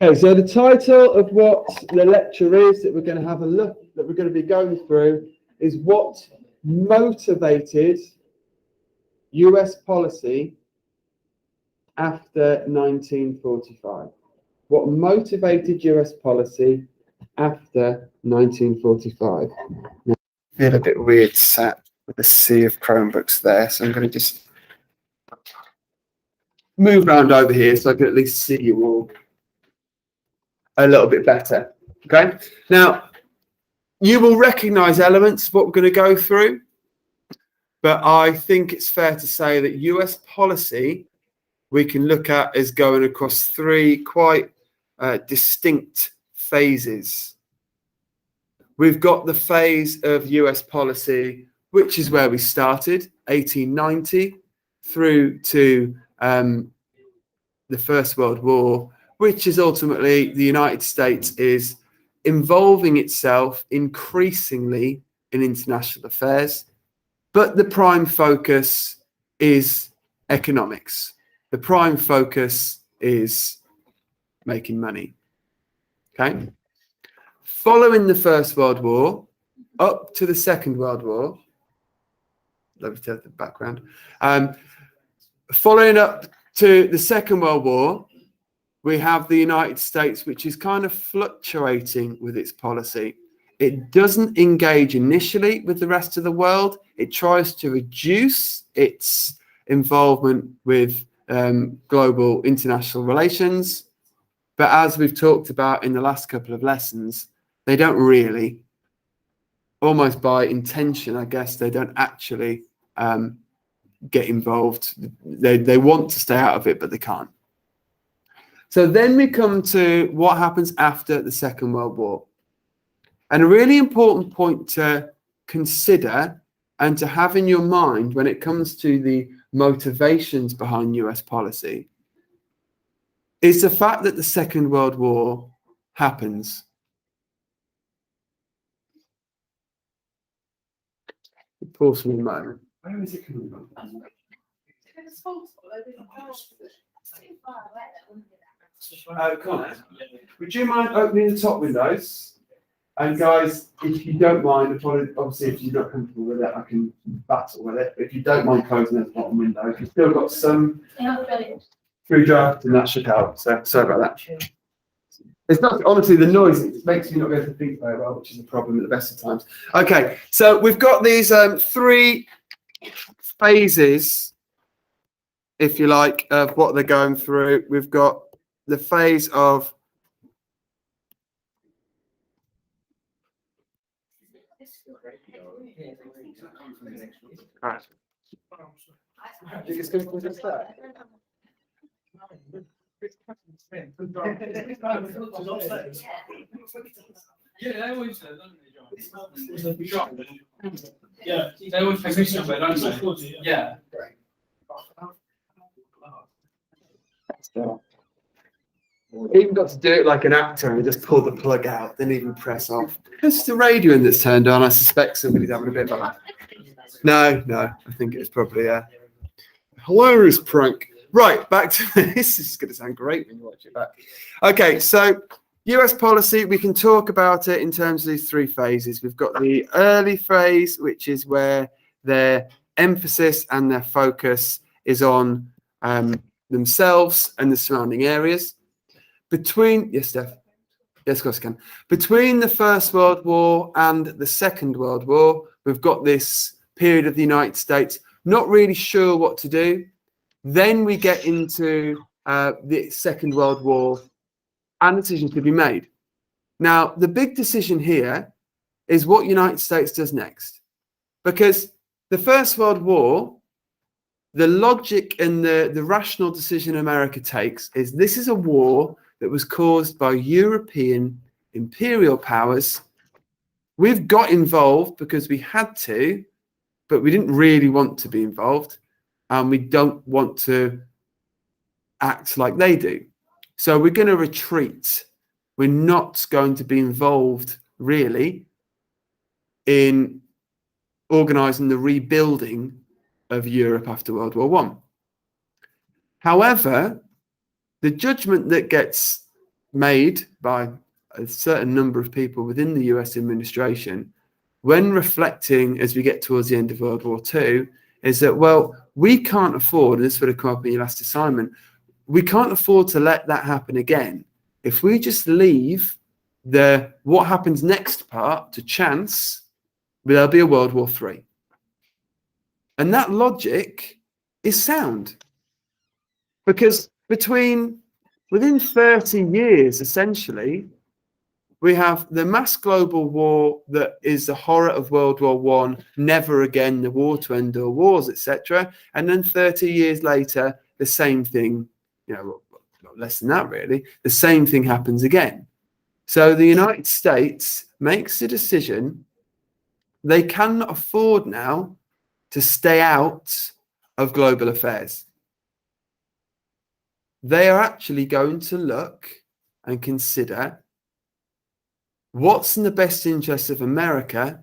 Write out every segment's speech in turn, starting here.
Okay, so the title of what the lecture is that we're going to have a look, that we're going to be going through, is what motivated US policy after 1945. What motivated US policy after 1945? Now, I feel a bit weird sat with a sea of Chromebooks there, so I'm going to just move around over here so I can at least see you all a little bit better. Okay, now you will recognize elements of what we're going to go through, but I think it's fair to say that US policy we can look at as going across three quite distinct phases. We've got the phase of US policy, which is where we started, 1890, through to the First World War, which is ultimately the United States is involving itself increasingly in international affairs, but the prime focus is economics. The prime focus is making money. Okay. Following the First World War, up to the Second World War, let me tell you the background. Following up to the Second World War, we have the United States, which is kind of fluctuating with its policy. It doesn't engage initially with the rest of the world. It tries to reduce its involvement with global international relations. But as we've talked about in the last couple of lessons, they don't really, almost by intention, I guess, they don't actually get involved. They want to stay out of it, but they can't. So then we come to what happens after the Second World War. And a really important point to consider and to have in your mind when it comes to the motivations behind US policy is the fact that the Second World War happens. Pause for a moment. Where is it coming from? Connor, would you mind opening the top windows? And guys, if you don't mind, obviously if you're not comfortable with it, I can battle with it. But if you don't mind closing the bottom window, you've still got some free draft and that should help. So sorry about that. It's not, honestly, the noise, it makes me not be able to think very well, which is a problem at the best of times. Okay, so we've got these three phases, if you like, of what they're going through. We've got the phase of Yeah, they always do, don't they, John? Yeah, they always take this somewhere, don't they? Yeah. Even got to do it like an actor and just pull the plug out, then even press off. It's the radio that's turned on. I suspect somebody's having a bit of a laugh. No, I think it's probably a hilarious prank. Right, back to this. This is going to sound great when you watch it back. Okay, so US policy, we can talk about it in terms of these three phases. We've got the early phase, which is where their emphasis and their focus is on themselves and the surrounding areas. Yes, Steph. Yes, of course I can. Between the First World War and the Second World War, we've got this period of the United States not really sure what to do. Then we get into the Second World War and decisions to be made. Now, the big decision here is what United States does next. Because the First World War, the logic and the rational decision America takes is this is a war that was caused by European imperial powers. We've got involved because we had to, but we didn't really want to be involved. And we don't want to act like they do. So we're going to retreat. We're not going to be involved really in organizing the rebuilding of Europe after World War I. However, the judgment that gets made by a certain number of people within the US administration when reflecting as we get towards the end of World War II is that, well, we can't afford, and this would have come up in your last assignment, we can't afford to let that happen again. If we just leave the what happens next part to chance, there'll be a World War III. And that logic is sound. Because within 30 years, essentially, we have the mass global war that is the horror of World War I, never again, the war to end all wars, etc. And then 30 years later, the same thing, less than that really, the same thing happens again. So the United States makes a decision. They cannot afford now to stay out of global affairs. They are actually going to look and consider what's in the best interest of America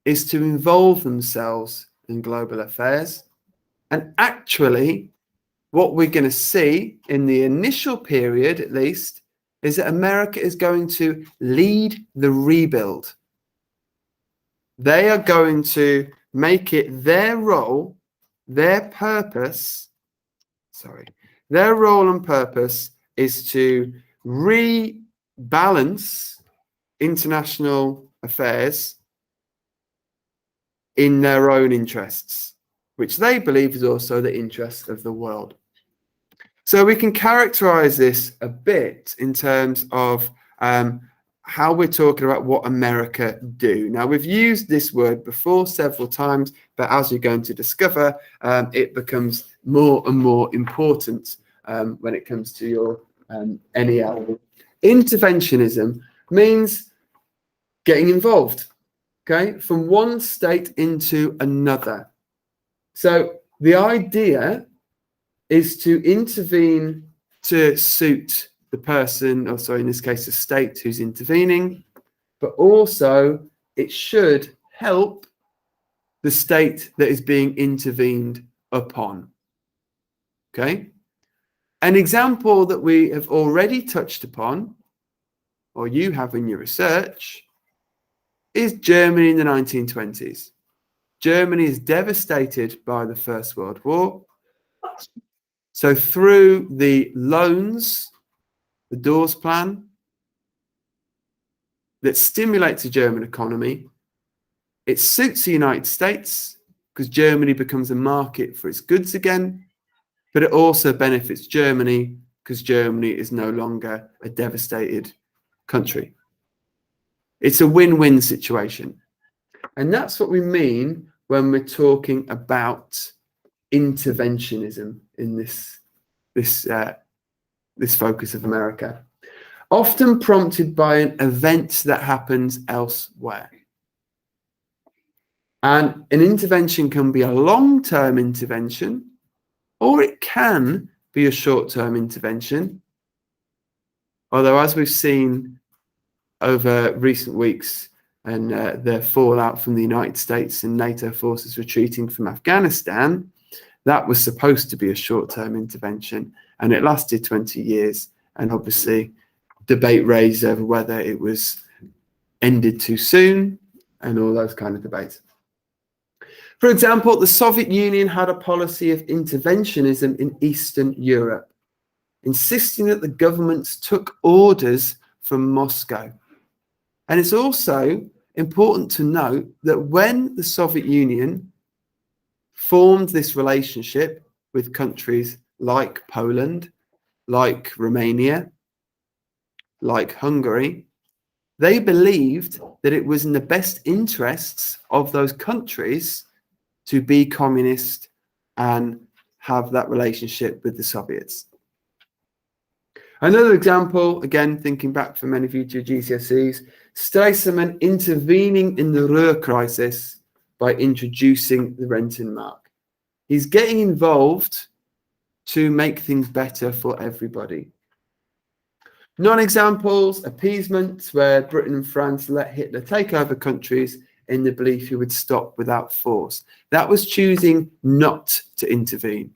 is to involve themselves in global affairs. And actually, what we're going to see in the initial period, at least, is that America is going to lead the rebuild. They are going to make it their role, their role and purpose is to rebalance international affairs in their own interests, which they believe is also the interest of the world. So we can characterize this a bit in terms of how we're talking about what America do. Now, we've used this word before several times, but as you're going to discover, it becomes more and more important when it comes to your NEL. Interventionism means getting involved, okay, from one state into another. So the idea is to intervene to suit the person, or sorry, in this case, the state who's intervening, but also it should help the state that is being intervened upon. Okay? An example that we have already touched upon, or you have in your research, is Germany in the 1920s. Germany is devastated by the First World War. So through the loans, the Dawes Plan, that stimulates the German economy, it suits the United States because Germany becomes a market for its goods again, but it also benefits Germany because Germany is no longer a devastated country. It's a win-win situation. And that's what we mean when we're talking about interventionism in this focus of America. Often prompted by an event that happens elsewhere. And an intervention can be a long-term intervention, or it can be a short-term intervention. Although, as we've seen over recent weeks and the fallout from the United States and NATO forces retreating from Afghanistan, that was supposed to be a short-term intervention, and it lasted 20 years. And obviously, debate raised over whether it was ended too soon and all those kind of debates. For example, the Soviet Union had a policy of interventionism in Eastern Europe, insisting that the governments took orders from Moscow. And it's also important to note that when the Soviet Union formed this relationship with countries like Poland, like Romania, like Hungary, they believed that it was in the best interests of those countries to be communist and have that relationship with the Soviets. Another example, again, thinking back for many of you to GCSEs, Stresemann intervening in the Ruhr crisis by introducing the Rentenmark. He's getting involved to make things better for everybody. Non-examples, appeasement, where Britain and France let Hitler take over countries in the belief he would stop without force. That was choosing not to intervene.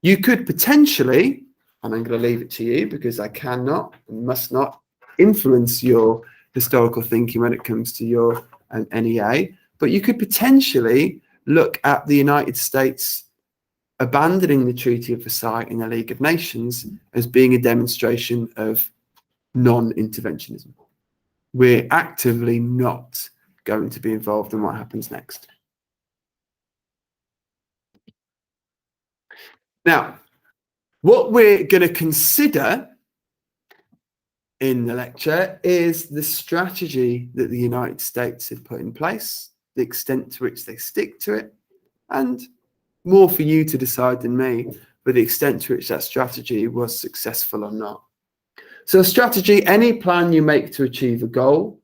You could potentially and I'm going to leave it to you because I cannot and must not influence your historical thinking when it comes to your NEA, but you could potentially look at the United States abandoning the Treaty of Versailles in the League of Nations as being a demonstration of non-interventionism. We're actively not going to be involved in what happens next. Now, what we're going to consider in the lecture is the strategy that the United States have put in place, the extent to which they stick to it, and more for you to decide than me, but the extent to which that strategy was successful or not. So a strategy, any plan you make to achieve a goal.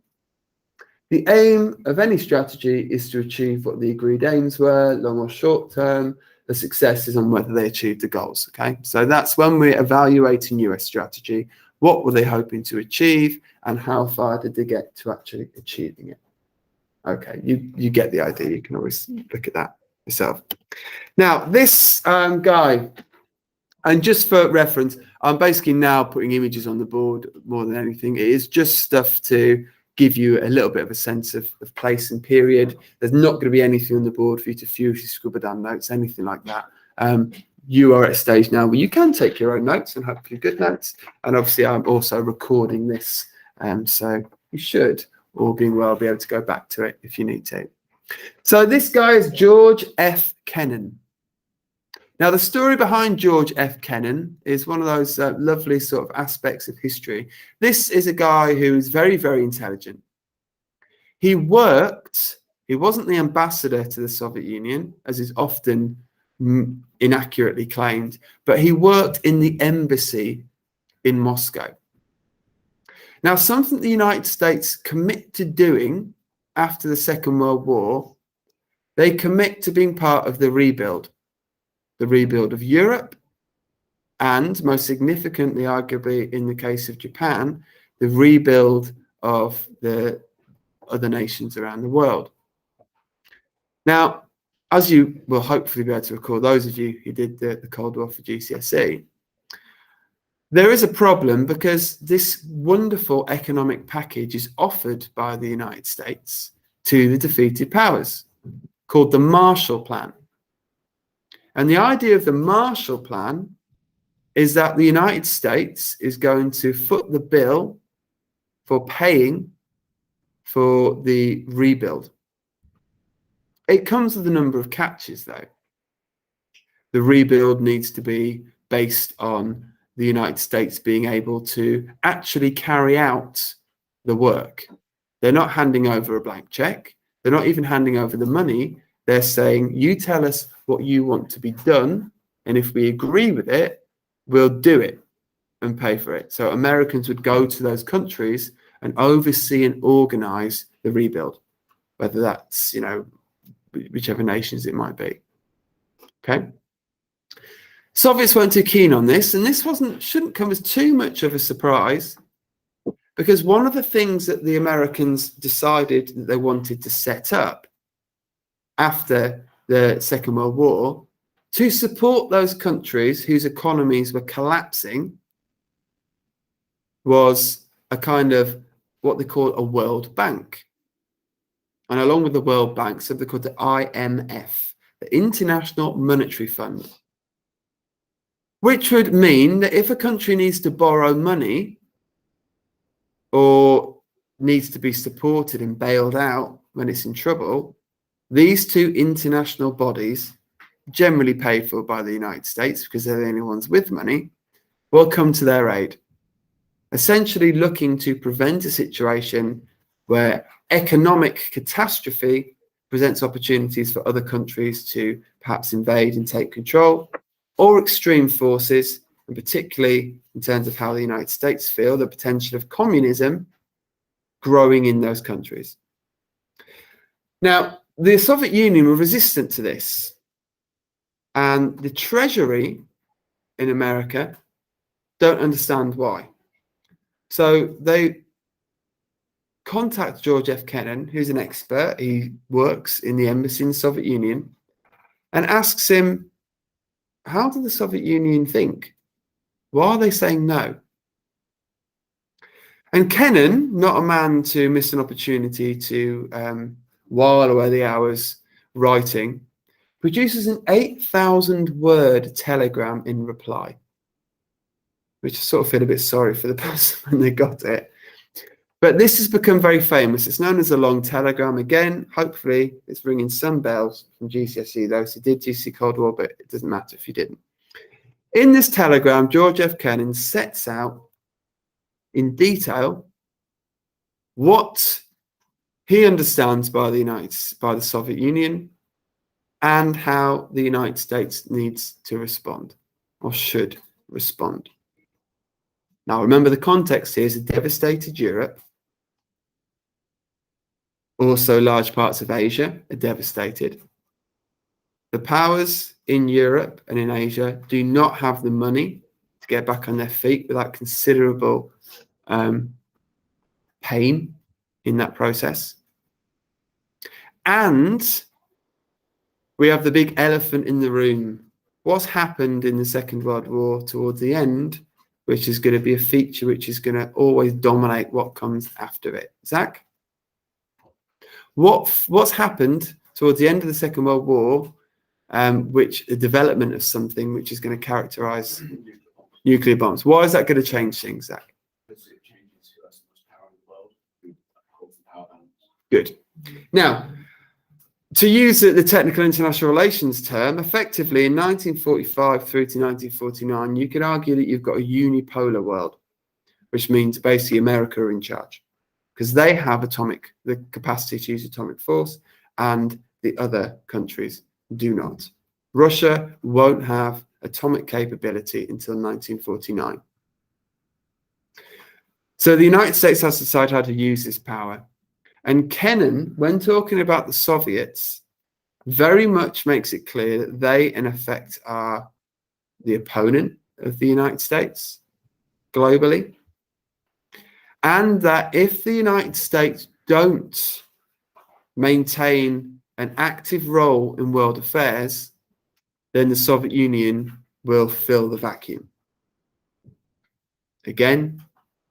The aim of any strategy is to achieve what the agreed aims were, long or short term. The success is on whether they achieved the goals, okay? So that's when we're evaluating US strategy. What were they hoping to achieve and how far did they get to actually achieving it? Okay, you get the idea. You can always look at that yourself. Now, this guy, and just for reference, I'm basically now putting images on the board more than anything. It is just stuff to give you a little bit of a sense of place and period. There's not going to be anything on the board for you to furiously scribble down notes, anything like that. You are at a stage now where you can take your own notes and hopefully good notes. And obviously, I'm also recording this. So you should, all being well, be able to go back to it if you need to. So this guy is George F. Kennan. Now, the story behind George F. Kennan is one of those lovely sort of aspects of history. This is a guy who is very, very intelligent. He wasn't the ambassador to the Soviet Union, as is often inaccurately claimed, but he worked in the embassy in Moscow. Now, something the United States commit to doing after the Second World War, they commit to being part of the rebuild of Europe, and most significantly, arguably in the case of Japan, the rebuild of the other nations around the world. Now, as you will hopefully be able to recall, those of you who did the Cold War for GCSE, there is a problem because this wonderful economic package is offered by the United States to the defeated powers, called the Marshall Plan. And the idea of the Marshall Plan is that the United States is going to foot the bill for paying for the rebuild. It comes with a number of catches, though. The rebuild needs to be based on the United States being able to actually carry out the work. They're not handing over a blank check. They're not even handing over the money. They're saying, you tell us what you want to be done, and if we agree with it, we'll do it and pay for it. So Americans would go to those countries and oversee and organize the rebuild, whether that's, whichever nations it might be. Okay. Soviets weren't too keen on this, and this shouldn't come as too much of a surprise, because one of the things that the Americans decided that they wanted to set up after the Second World War to support those countries whose economies were collapsing was a kind of what they call a World Bank. And along with the World Bank, something called the IMF, the International Monetary Fund, which would mean that if a country needs to borrow money or needs to be supported and bailed out when it's in trouble, these two international bodies, generally paid for by the United States because they're the only ones with money, will come to their aid, essentially looking to prevent a situation where economic catastrophe presents opportunities for other countries to perhaps invade and take control, or extreme forces, and particularly in terms of how the United States feel, the potential of communism growing in those countries. Now, the Soviet Union were resistant to this, and the Treasury in America don't understand why. So they contact George F. Kennan, who's an expert. He works in the embassy in the Soviet Union, and asks him, how did the Soviet Union think? Why are they saying no? And Kennan, not a man to miss an opportunity to while away the hours writing, produces an 8,000-word telegram in reply, which I sort of feel a bit sorry for the person when they got it. But this has become very famous. It's known as a long telegram. Again, hopefully it's ringing some bells from GCSE, those who did GCSE Cold War, but it doesn't matter if you didn't. In this telegram, George F. Kennan sets out in detail what he understands by the Soviet Union and how the United States needs to respond or should respond. Now, remember the context here is a devastated Europe. Also, large parts of Asia are devastated. The powers in Europe and in Asia do not have the money to get back on their feet without considerable pain in that process. And we have the big elephant in the room. What's happened in the Second World War towards the end, which is going to be a feature which is going to always dominate what comes after it. Zach? What's happened towards the end of the Second World War, which the development of something which is going to characterize nuclear bombs? Why is that going to change things, Zach? Good. Now, to use the technical international relations term, effectively in 1945 through to 1949, you could argue that you've got a unipolar world, which means basically America are in charge because they have the capacity to use atomic force, and the other countries do not. Russia won't have atomic capability until 1949. So the United States has to decide how to use this power. And Kennan, when talking about the Soviets, very much makes it clear that they, in effect, are the opponent of the United States globally. And that if the United States don't maintain an active role in world affairs, then the Soviet Union will fill the vacuum. Again,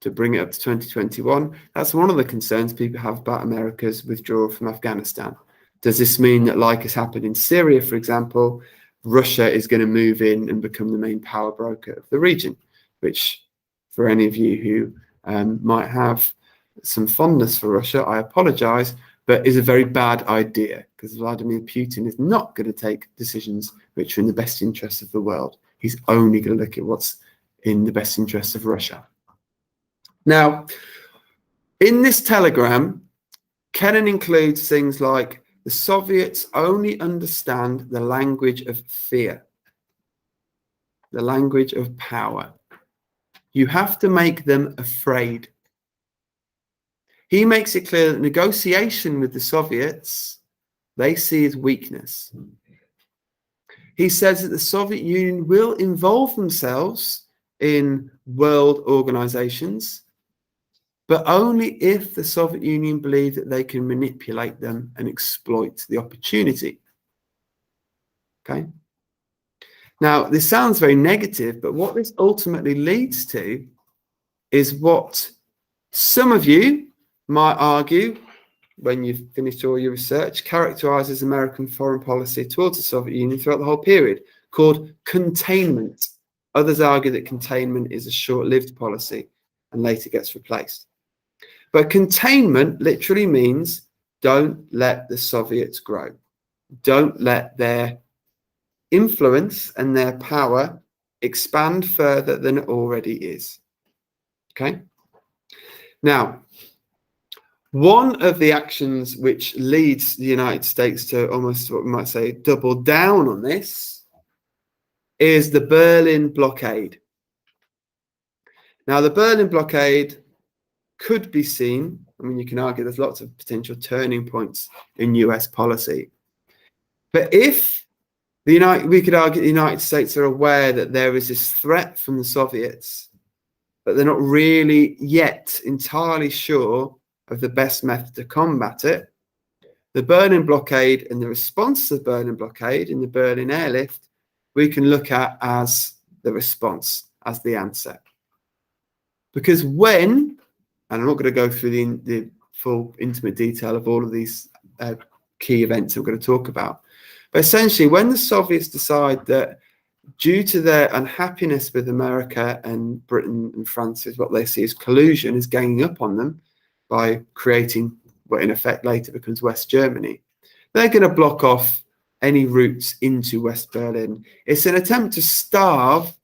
to bring it up to 2021, that's one of the concerns people have about America's withdrawal from Afghanistan. Does this mean that, like has happened in Syria, for example, Russia is going to move in and become the main power broker of the region, which for any of you who might have some fondness for Russia, I apologize, but is a very bad idea because Vladimir Putin is not going to take decisions which are in the best interest of the world. He's only going to look at what's in the best interest of Russia. Now, in this telegram, Kennan includes things like the Soviets only understand the language of fear, the language of power. You have to make them afraid. He makes it clear that negotiation with the Soviets, they see as weakness. He says that the Soviet Union will involve themselves in world organizations, but only if the Soviet Union believe that they can manipulate them and exploit the opportunity. Okay? Now, this sounds very negative, but what this ultimately leads to is what some of you might argue, when you've finished all your research, characterizes American foreign policy towards the Soviet Union throughout the whole period, called containment. Others argue that containment is a short-lived policy and later gets replaced. But containment literally means don't let the Soviets grow. Don't let their influence and their power expand further than it already is. Okay? Now, one of the actions which leads the United States to almost what we might say double down on this is the Berlin blockade. Now, the Berlin blockade could be seen, I mean, you can argue there's lots of potential turning points in US policy. But if we could argue the United States are aware that there is this threat from the Soviets, but they're not really yet entirely sure of the best method to combat it, the Berlin blockade and the response to the Berlin blockade in the Berlin airlift, we can look at as the response, as the answer. Because when, and I'm not going to go through the full intimate detail of all of these key events that we're going to talk about, but essentially when the Soviets decide that due to their unhappiness with America and Britain and France, is what they see as collusion is ganging up on them by creating what in effect later becomes West Germany, they're going to block off any routes into West Berlin. It's an attempt to starve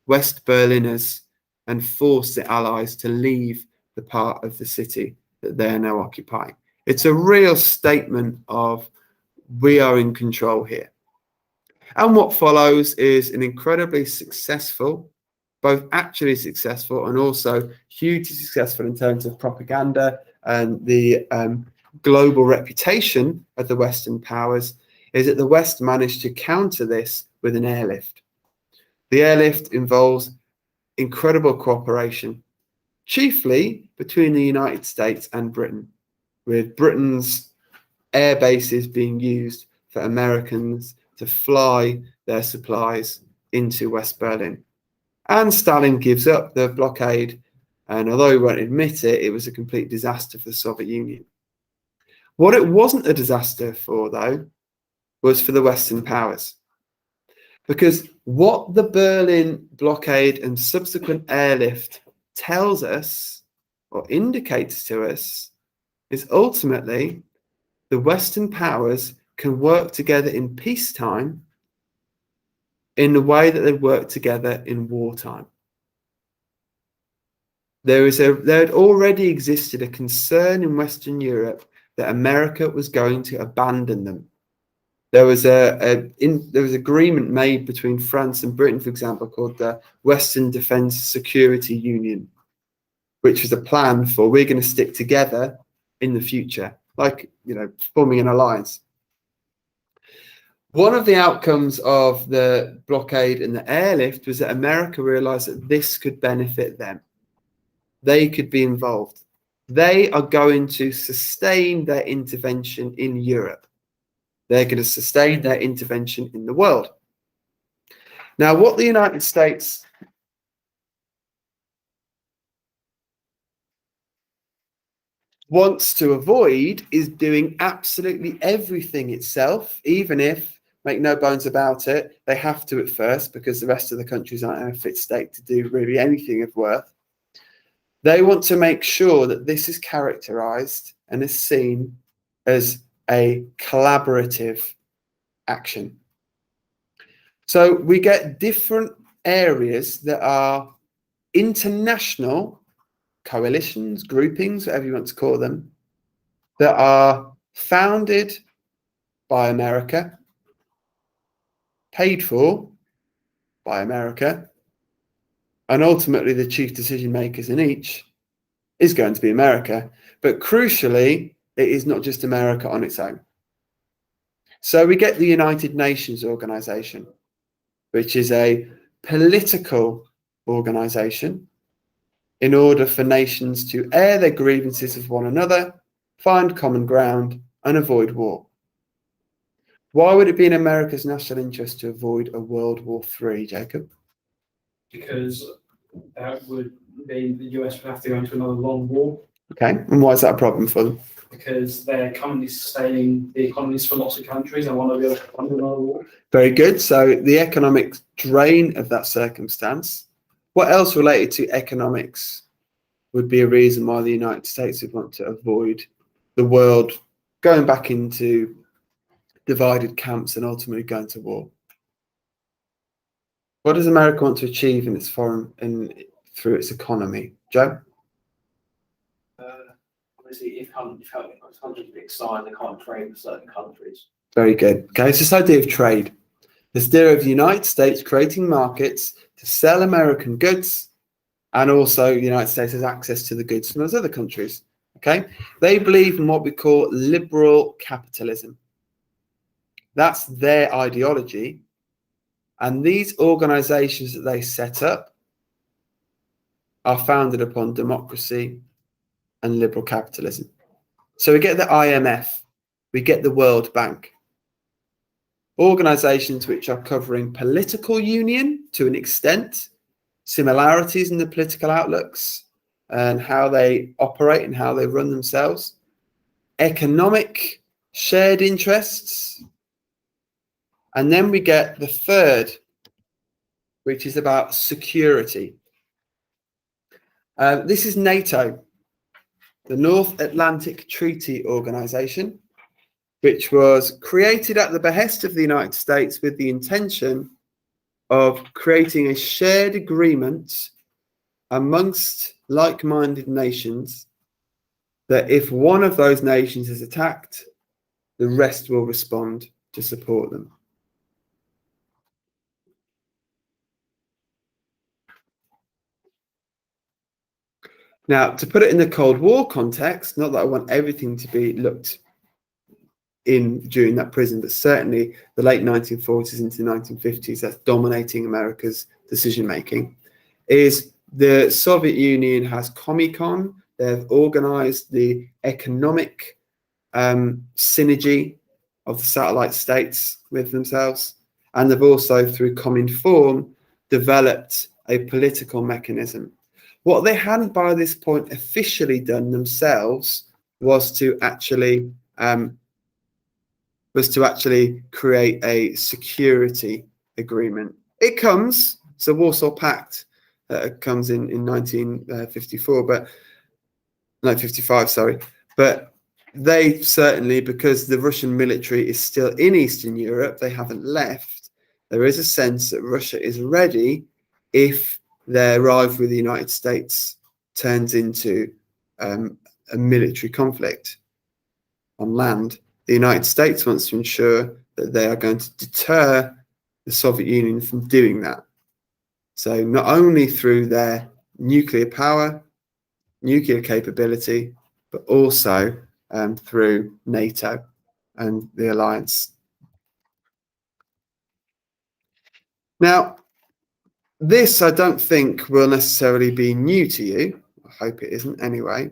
West Berliners and force the Allies to leave the part of the city that they're now occupying. It's a real statement of we are in control here. And what follows is an incredibly successful, both actually successful and also hugely successful in terms of propaganda and the global reputation of the Western powers, is that the West managed to counter this with an airlift. The airlift involves incredible cooperation, chiefly between the United States and Britain, with Britain's air bases being used for Americans to fly their supplies into West Berlin. And Stalin gives up the blockade, and although he won't admit it, it was a complete disaster for the Soviet Union. What it wasn't a disaster for, though, was for the Western powers. Because what the Berlin blockade and subsequent airlift tells us, or indicates to us, is ultimately the Western powers can work together in peacetime in the way that they work together in wartime. There had already existed a concern in Western Europe that America was going to abandon them. There was agreement made between France and Britain, for example, called the Western Defence Security Union, which was a plan for we're going to stick together in the future, like, forming an alliance. One of the outcomes of the blockade and the airlift was that America realized that this could benefit them. They could be involved. They are going to sustain their intervention in Europe. They're going to sustain their intervention in the world. Now, what the United States wants to avoid is doing absolutely everything itself, even if, make no bones about it, they have to at first because the rest of the countries aren't in a fit state to do really anything of worth. They want to make sure that this is characterized and is seen as a collaborative action. So we get different areas that are international coalitions, groupings, whatever you want to call them, that are founded by America, paid for by America, and ultimately the chief decision makers in each is going to be America. But crucially, it is not just America on its own. So we get the United Nations organization, which is a political organization in order for nations to air their grievances with one another, find common ground, and avoid war. Why would it be in America's national interest to avoid a World War III, Jacob? Because that would mean the US would have to go into another long war. Okay, and why is that a problem for them? Because they're currently sustaining the economies for lots of countries and want to be able to fund another war. Very good. So the economic drain of that circumstance. What else related to economics would be a reason why the United States would want to avoid the world going back into divided camps and ultimately going to war? What does America want to achieve in its through its economy? Joe? Obviously, if countries are big size, they can't trade with certain countries. Very good. Okay, it's this idea of trade. This idea of the United States creating markets to sell American goods, and also the United States has access to the goods from those other countries. Okay, they believe in what we call liberal capitalism. That's their ideology. And these organizations that they set up are founded upon democracy and liberal capitalism. So we get the IMF, we get the World Bank, organizations which are covering political union to an extent, similarities in the political outlooks and how they operate and how they run themselves, economic shared interests, and then we get the third, which is about security. This is NATO, the North Atlantic Treaty Organization, which was created at the behest of the United States with the intention of creating a shared agreement amongst like-minded nations that if one of those nations is attacked, the rest will respond to support them. Now, to put it in the Cold War context, not that I want everything to be looked in during that prism, but certainly the late 1940s into the 1950s, that's dominating America's decision-making, is the Soviet Union has Comecon. They've organized the economic synergy of the satellite states with themselves. And they've also, through Cominform, developed a political mechanism. What they hadn't by this point officially done themselves was to actually create a security agreement. It comes, so Warsaw Pact comes in 1954, but no, 55, sorry. But they certainly, because the Russian military is still in Eastern Europe, they haven't left. There is a sense that Russia is ready if their rivalry with the United States turns into a military conflict on land. The United States wants to ensure that they are going to deter the Soviet Union from doing that. So not only through their nuclear power, nuclear capability, but also through NATO and the alliance. Now, this I don't think will necessarily be new to you. I hope it isn't anyway.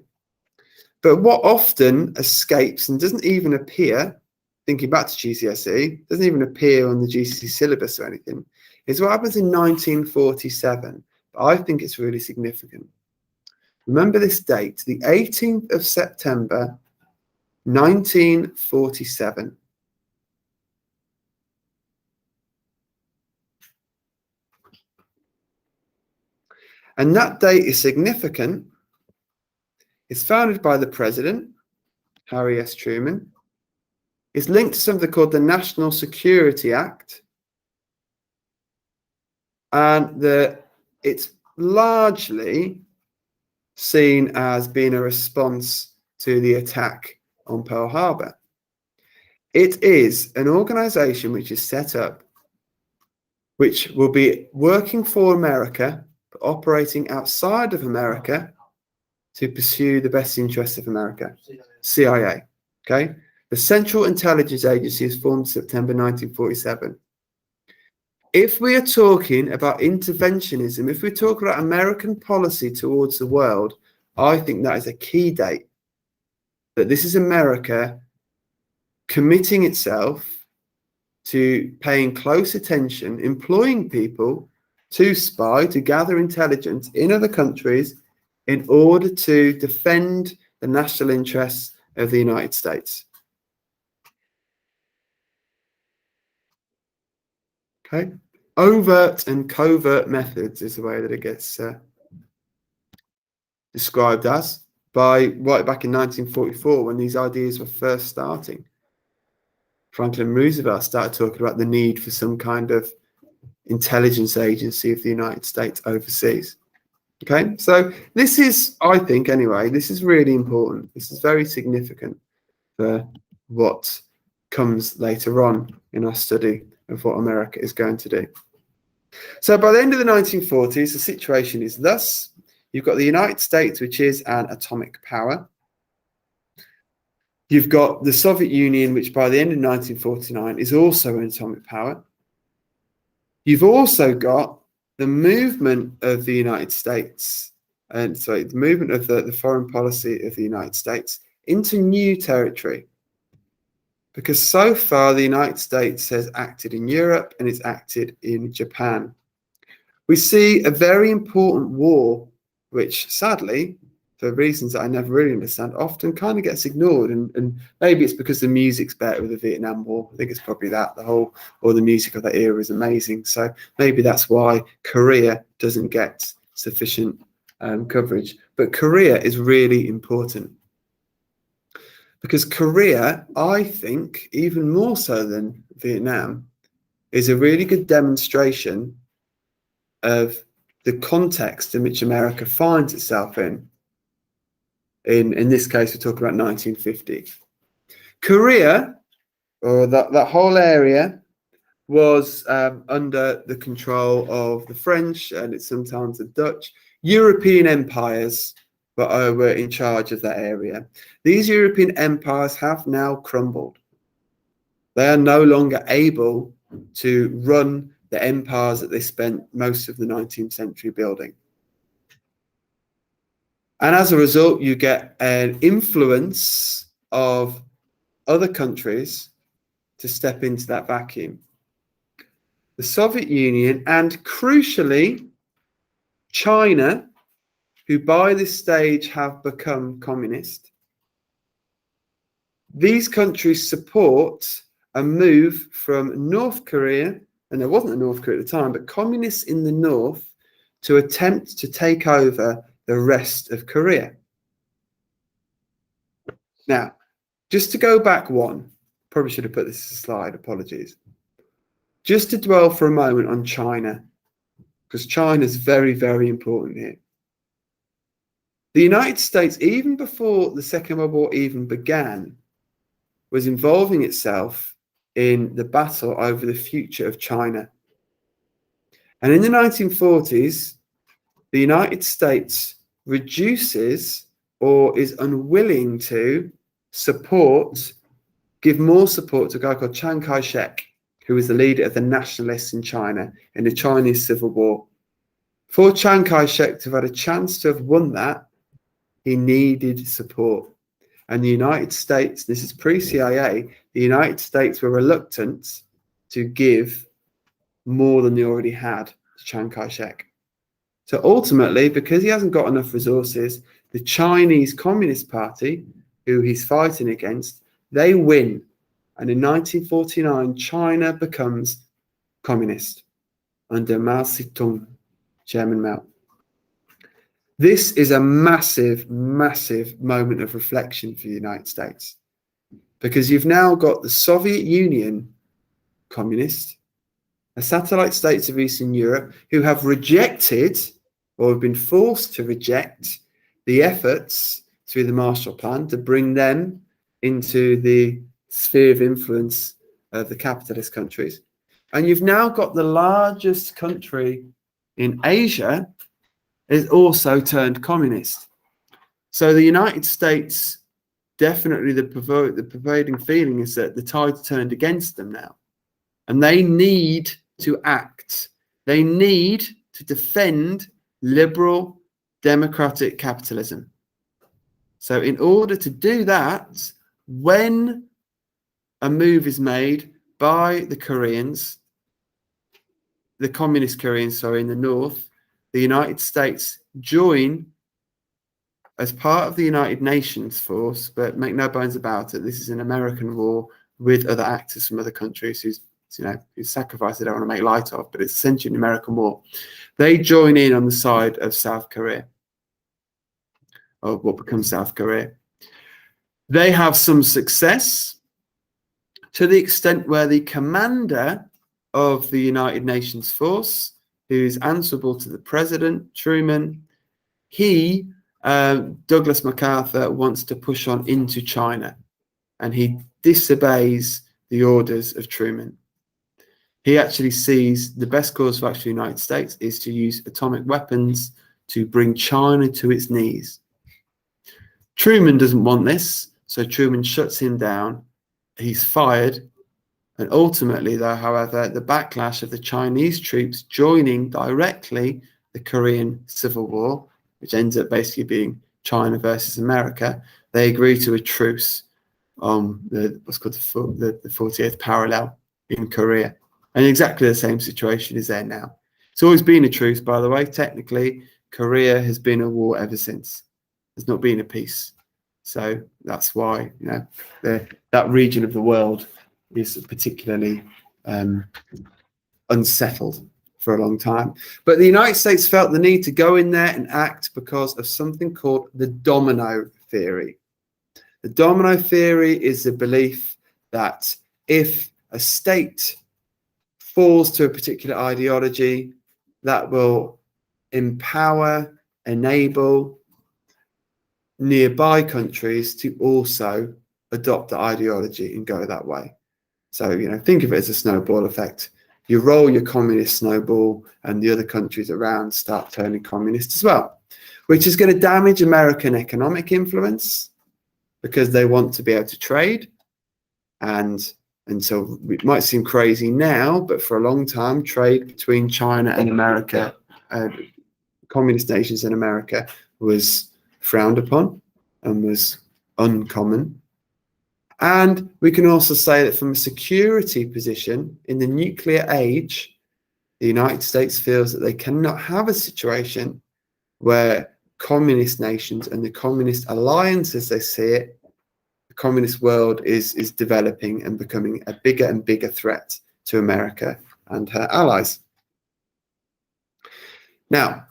But what often escapes and doesn't even appear, thinking back to GCSE, doesn't even appear on the GCSE syllabus or anything, is what happens in 1947. But I think it's really significant. Remember this date, the 18th of September, 1947. And that date is significant. It's founded by the president, Harry S. Truman. It's linked to something called the National Security Act. And it's largely seen as being a response to the attack on Pearl Harbor. It is an organization which is set up, which will be working for America, but operating outside of America to pursue the best interests of America. CIA. Okay. The Central Intelligence Agency is formed in September 1947. If we are talking about interventionism, if we're talking about American policy towards the world, I think that is a key date. That this is America committing itself to paying close attention, employing people to spy, to gather intelligence in other countries in order to defend the national interests of the United States. Okay, overt and covert methods is the way that it gets described as by right back in 1944 when these ideas were first starting. Franklin Roosevelt started talking about the need for some kind of intelligence agency of the United States overseas. Okay, so this is, I think anyway, this is really important. This is very significant for what comes later on in our study of what America is going to do. So by the end of the 1940s, the situation is thus: you've got the United States, which is an atomic power. You've got the Soviet Union, which by the end of 1949 is also an atomic power. You've also got the movement of the United States, and sorry, the movement of the foreign policy of the United States into new territory. Because so far the United States has acted in Europe and it's acted in Japan. we see a very important war, which sadly, for reasons that I never really understand, often kind of gets ignored. And maybe it's because the music's better with the Vietnam War. I think it's probably that. All the music of that era is amazing. So maybe that's why Korea doesn't get sufficient coverage. But Korea is really important. Because Korea, I think, even more so than Vietnam, is a really good demonstration of the context in which America finds itself in. In this case, we're talking about 1950. Korea, or that whole area, was under the control of the French, and it's sometimes the Dutch. European empires were in charge of that area. These European empires have now crumbled. They are no longer able to run the empires that they spent most of the 19th century building. And as a result, you get an influence of other countries to step into that vacuum. The Soviet Union and, crucially, China, who by this stage have become communist. These countries support a move from North Korea, and there wasn't a North Korea at the time, but communists in the north, to attempt to take over the rest of Korea. Now, just to go back one, probably should have put this as a slide, apologies. Just to dwell for a moment on China, because China is very, very important here. The United States, even before the Second World War even began, was involving itself in the battle over the future of China. And in the 1940s, the United States reduces or is unwilling to give more support to a guy called Chiang Kai-shek, who was the leader of the nationalists in China in the Chinese Civil War. For Chiang Kai-shek to have had a chance to have won that, he needed support. And the United States, this is pre-CIA, the United States were reluctant to give more than they already had to Chiang Kai-shek. So ultimately, because he hasn't got enough resources, the Chinese Communist Party, who he's fighting against, they win. And in 1949, China becomes communist under Mao Zedong, Chairman Mao. This is a massive, massive moment of reflection for the United States, because you've now got the Soviet Union, communist, a satellite states of Eastern Europe, who have rejected or have been forced to reject the efforts through the Marshall Plan to bring them into the sphere of influence of the capitalist countries. And you've now got the largest country in Asia is also turned communist. So the United States, definitely the pervading feeling is that the tide's turned against them now. And they need to act. They need to defend liberal democratic capitalism. So in order to do that, when a move is made by the Koreans, the communist Koreans, in the north, the United States join as part of the United Nations force, but make no bones about it, this is an American war with other actors from other countries whose sacrifice they don't want to make light of, but it's essentially an American war. They join in on the side of South Korea, or what becomes South Korea. They have some success to the extent where the commander of the United Nations force, who's answerable to the president, Truman, Douglas MacArthur, wants to push on into China, and he disobeys the orders of Truman. He actually sees the best course for action for the United States is to use atomic weapons to bring China to its knees. Truman doesn't want this, so Truman shuts him down. He's fired. And ultimately, though, however, the backlash of the Chinese troops joining directly the Korean Civil War, which ends up basically being China versus America, they agree to a truce on what's called the 48th parallel in Korea. And exactly the same situation is there now. It's always been a truce, by the way. Technically, Korea has been a war ever since. There's not been a peace. So that's why, that region of the world is particularly unsettled for a long time. But the United States felt the need to go in there and act because of something called the domino theory. The domino theory is the belief that if a state falls to a particular ideology, that will empower, enable nearby countries to also adopt the ideology and go that way. So, think of it as a snowball effect. You roll your communist snowball and the other countries around start turning communist as well, which is going to damage American economic influence because they want to be able to trade. And so it might seem crazy now, but for a long time, trade between China and America, communist nations in America, was frowned upon and was uncommon. And we can also say that from a security position in the nuclear age, the United States feels that they cannot have a situation where communist nations and the communist alliance, as they see it, the communist world is developing and becoming a bigger and bigger threat to America and her allies. Now,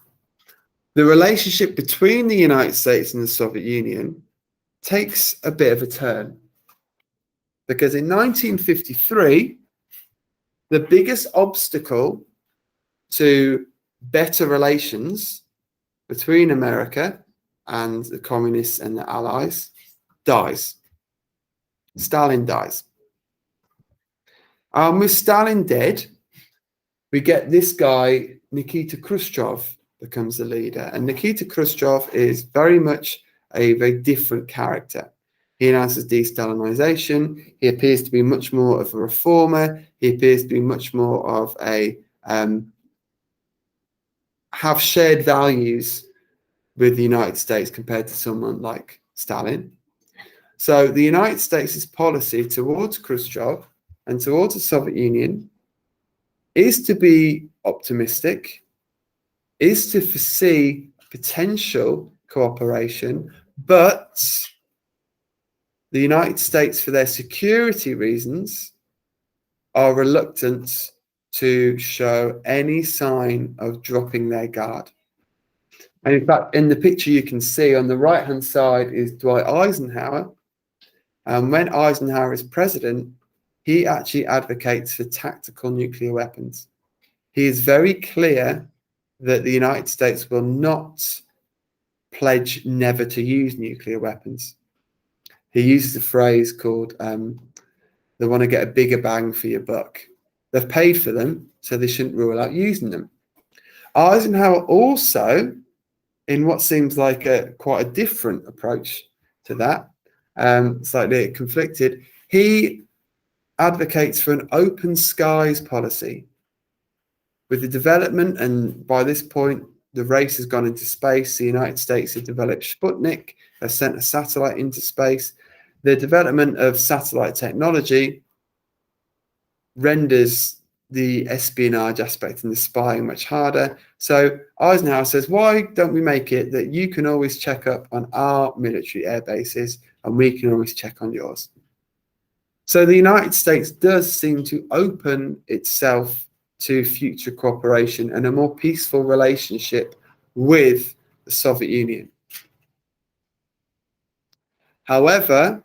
the relationship between the United States and the Soviet Union takes a bit of a turn. Because in 1953, the biggest obstacle to better relations between America and the communists and the allies dies. Stalin dies. With Stalin dead, we get this guy, Nikita Khrushchev, becomes the leader. And Nikita Khrushchev is very much a very different character. He announces de-Stalinisation. He appears to be much more of a reformer. He appears to be much more of a have shared values with the United States compared to someone like Stalin. So the United States' policy towards Khrushchev and towards the Soviet Union is to be optimistic, is to foresee potential cooperation, but the United States, for their security reasons, are reluctant to show any sign of dropping their guard. And in fact, in the picture you can see on the right-hand side is Dwight Eisenhower. And when Eisenhower is president, he actually advocates for tactical nuclear weapons. He is very clear that the United States will not pledge never to use nuclear weapons. He uses a phrase called, they want to get a bigger bang for your buck. They've paid for them, so they shouldn't rule out using them. Eisenhower also, in what seems like quite a different approach to that, slightly conflicted, he advocates for an open skies policy. With the development, and by this point, the race has gone into space. The United States has developed Sputnik, has sent a satellite into space. The development of satellite technology renders the espionage aspect and the spying much harder. So Eisenhower says, why don't we make it that you can always check up on our military air bases and we can always check on yours? So the United States does seem to open itself to future cooperation and a more peaceful relationship with the Soviet Union. However,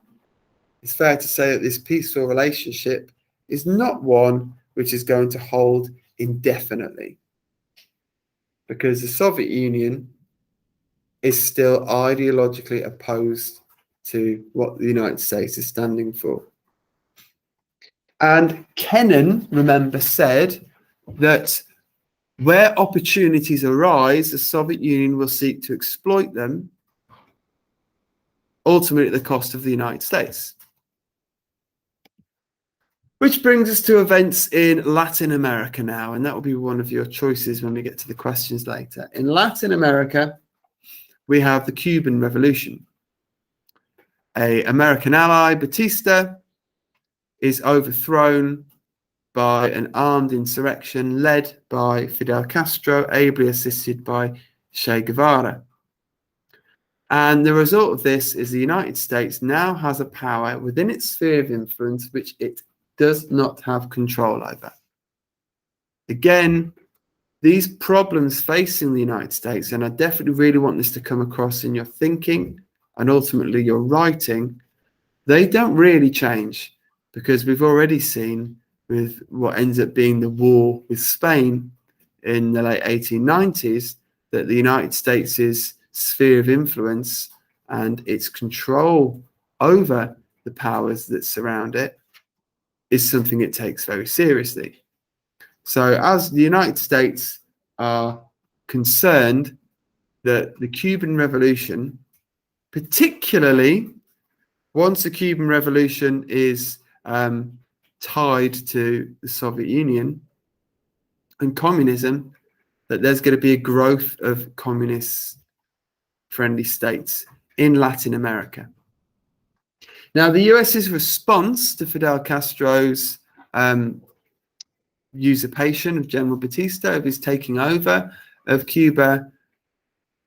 it's fair to say that this peaceful relationship is not one which is going to hold indefinitely, because the Soviet Union is still ideologically opposed to what the United States is standing for. And Kennan, remember, said that where opportunities arise, the Soviet Union will seek to exploit them, ultimately at the cost of the United States. Which brings us to events in Latin America now, and that will be one of your choices when we get to the questions later. In Latin America, we have the Cuban Revolution. An American ally, Batista, is overthrown by an armed insurrection led by Fidel Castro, ably assisted by Che Guevara. And the result of this is the United States now has a power within its sphere of influence which it does not have control over. Again, these problems facing the United States, and I definitely really want this to come across in your thinking and ultimately your writing, they don't really change, because we've already seen with what ends up being the war with Spain in the late 1890s that the United States' sphere of influence and its control over the powers that surround it is something it takes very seriously. So as the United States are concerned that the Cuban Revolution, particularly once the Cuban Revolution is tied to the Soviet Union and communism, that there's going to be a growth of communist-friendly states in Latin America. Now, the US's response to Fidel Castro's usurpation of General Batista, of his taking over of Cuba,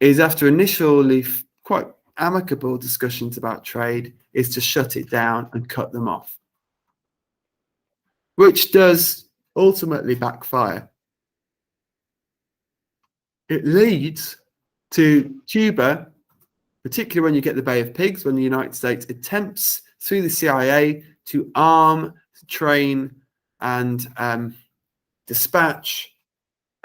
is, after initially quite amicable discussions about trade, is to shut it down and cut them off, which does ultimately backfire. It leads to Cuba, particularly when you get the Bay of Pigs, when the United States attempts through the CIA to arm, train, and dispatch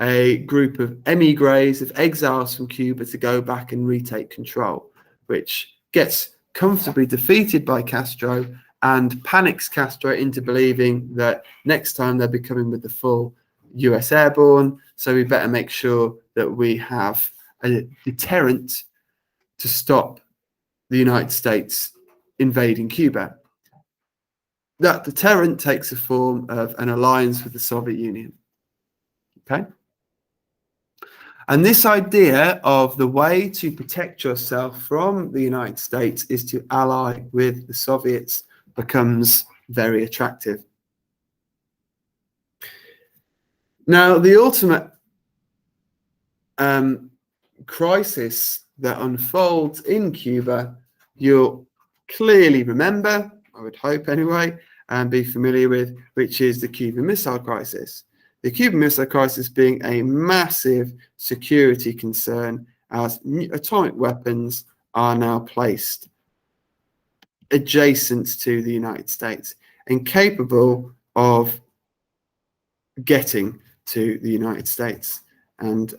a group of emigres, of exiles from Cuba, to go back and retake control, which gets comfortably defeated by Castro and panics Castro into believing that next time they'll be coming with the full US airborne, so we better make sure that we have a deterrent to stop the United States invading Cuba. That deterrent takes the form of an alliance with the Soviet Union. Okay? And this idea of the way to protect yourself from the United States is to ally with the Soviets becomes very attractive. Now, the ultimate crisis that unfolds in Cuba, you'll clearly remember, I would hope anyway, and be familiar with, which is the Cuban Missile Crisis. The Cuban Missile Crisis being a massive security concern, as atomic weapons are now placed adjacent to the United States and capable of getting to the United States. And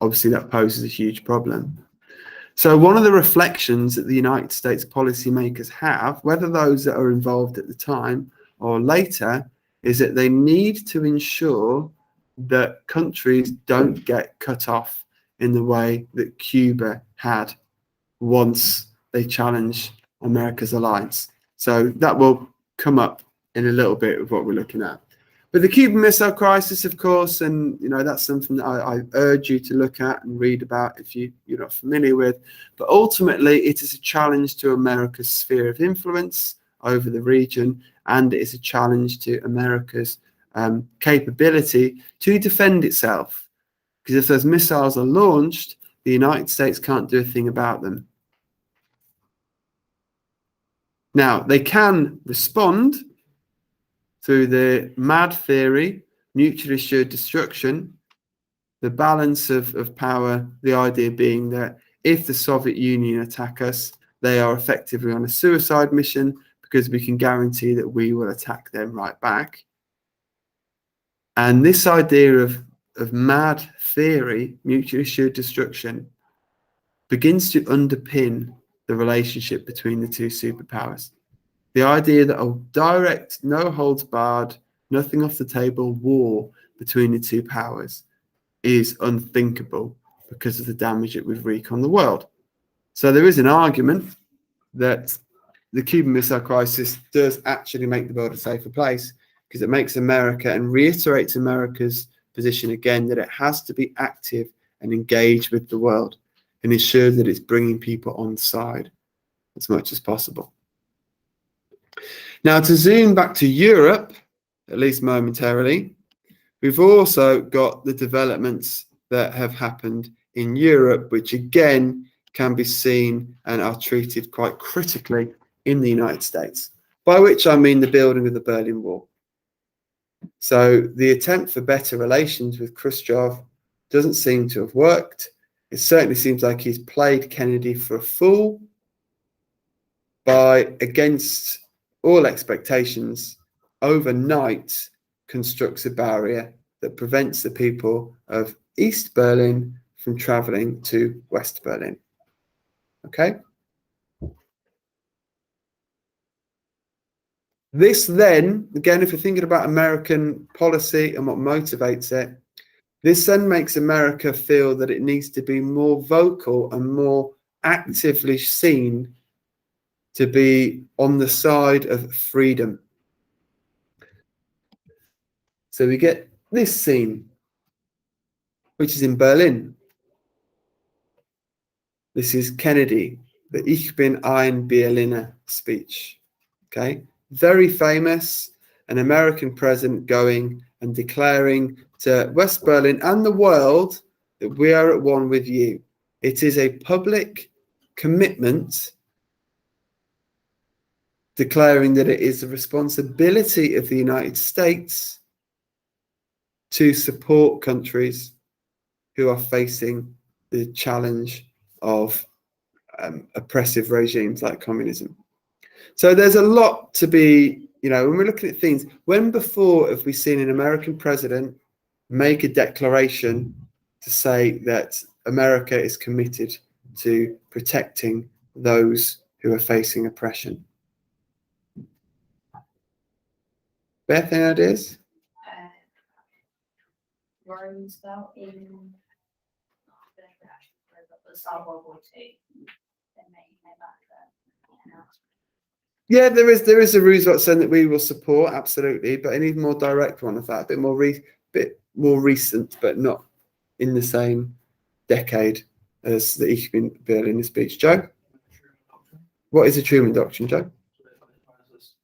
obviously that poses a huge problem. So one of the reflections that the United States policymakers have, whether those that are involved at the time or later, is that they need to ensure that countries don't get cut off in the way that Cuba had once they challenge America's alliance. So that will come up in a little bit of what we're looking at. But the Cuban Missile Crisis, of course, and that's something that I urge you to look at and read about if you're not familiar with. But ultimately, it is a challenge to America's sphere of influence over the region, and it is a challenge to America's capability to defend itself. Because if those missiles are launched, the United States can't do a thing about them. Now, they can respond through the MAD theory, mutually assured destruction, the balance of power, the idea being that if the Soviet Union attack us, they are effectively on a suicide mission because we can guarantee that we will attack them right back. And this idea of MAD theory, mutually assured destruction, begins to underpin the relationship between the two superpowers. The idea that a direct, no holds barred, nothing off the table war between the two powers is unthinkable because of the damage it would wreak on the world. So there is an argument that the Cuban Missile Crisis does actually make the world a safer place, because it makes America and reiterates America's position again that it has to be active and engage with the world and ensure that it's bringing people on side as much as possible. Now, to zoom back to Europe at least momentarily. We've also got the developments that have happened in Europe, which again can be seen and are treated quite critically in the United States, by which I mean the building of the Berlin Wall. So the attempt for better relations with Khrushchev doesn't seem to have worked. It certainly seems like he's played Kennedy for a fool by, against all expectations, overnight constructs a barrier that prevents the people of East Berlin from traveling to West Berlin. Okay? This then, again, if you're thinking about American policy and what motivates it, this then makes America feel that it needs to be more vocal and more actively seen to be on the side of freedom. So we get this scene, which is in Berlin. This is Kennedy, the Ich bin ein Berliner speech. Okay, very famous, an American president going and declaring to West Berlin and the world that we are at one with you. It is a public commitment declaring that it is the responsibility of the United States to support countries who are facing the challenge of oppressive regimes like communism. So there's a lot to be, when we're looking at things, when before have we seen an American president make a declaration to say that America is committed to protecting those who are facing oppression? Beth, any ideas? Roosevelt in the Start World War II. Then they came back there. Yeah, there is a Roosevelt saying that we will support, absolutely, but an even more direct one of that, a bit more recent, but not in the same decade as the Ich bin Berliner speech. Joe, what is the Truman Doctrine, Joe?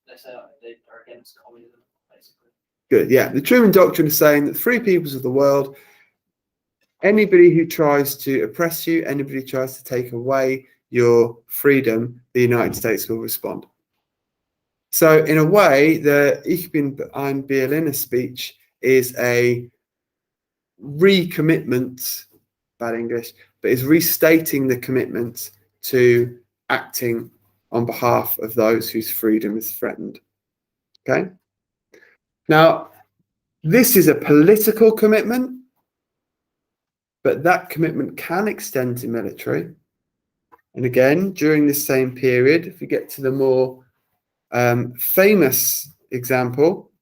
They're against communism, basically. Good, yeah. The Truman Doctrine is saying that free peoples of the world, anybody who tries to oppress you, anybody who tries to take away your freedom, the United States will respond. So in a way, the Ich bin ein Berliner speech is a recommitment, bad English, but is restating the commitment to acting on behalf of those whose freedom is threatened. Okay? Now, this is a political commitment, but that commitment can extend to military. And again, during this same period, if we get to the more famous example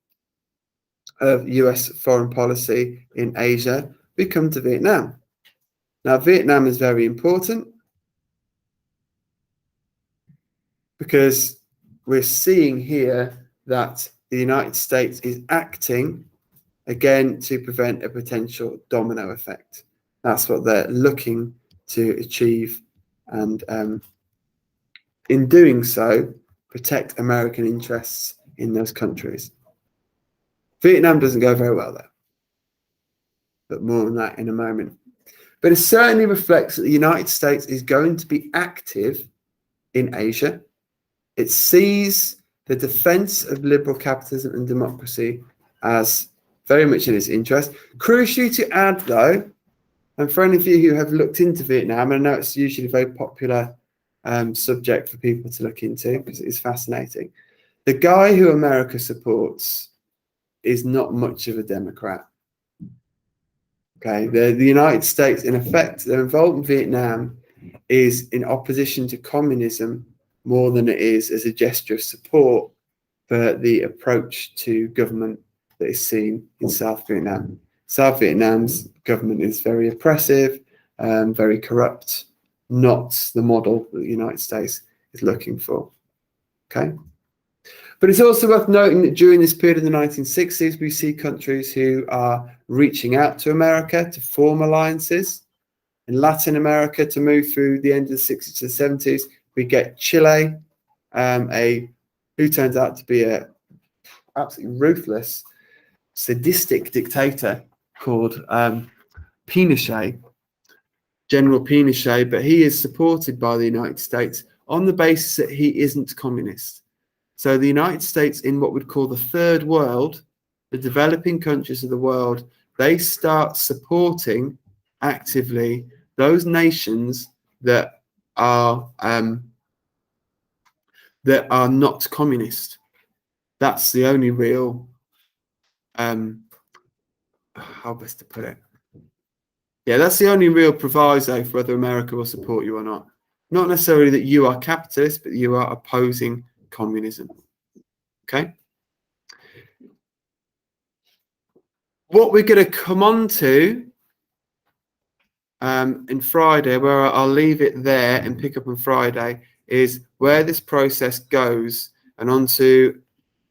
of US foreign policy in Asia, we come to Vietnam. Now, Vietnam is very important because we're seeing here that the United States is acting again to prevent a potential domino effect. That's what they're looking to achieve, and in doing so, protect American interests in those countries. Vietnam doesn't go very well there, but more on that in a moment. But it certainly reflects that the United States is going to be active in Asia. It sees the defense of liberal capitalism and democracy as very much in its interest. Crucially to add, though, and for any of you who have looked into Vietnam, and I know it's usually a very popular subject for people to look into because it is fascinating. The guy who America supports is not much of a Democrat. Okay, the United States, in effect, their involvement in Vietnam is in opposition to communism more than it is as a gesture of support for the approach to government that is seen in South Vietnam. South Vietnam's government is very oppressive, very corrupt, not the model that the United States is looking for. Okay? But it's also worth noting that during this period of the 1960s, we see countries who are reaching out to America to form alliances. In Latin America, to move through the end of the 60s to the 70s, we get Chile, who turns out to be a absolutely ruthless sadistic dictator called Pinochet, General Pinochet, but he is supported by the United States on the basis that he isn't communist. So the United States, in what we'd call the third world, the developing countries of the world, they start supporting actively those nations that are not communist. That's the only real, how best to put it? Yeah, that's the only real proviso for whether America will support you or not. Not necessarily that you are capitalist, but you are opposing communism. Okay? What we're going to come on to in Friday, where I'll leave it there and pick up on Friday, is where this process goes and onto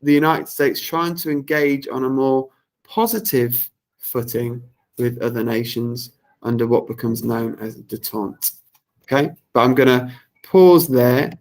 the United States trying to engage on a more positive footing with other nations under what becomes known as detente. Okay, but I'm going to pause there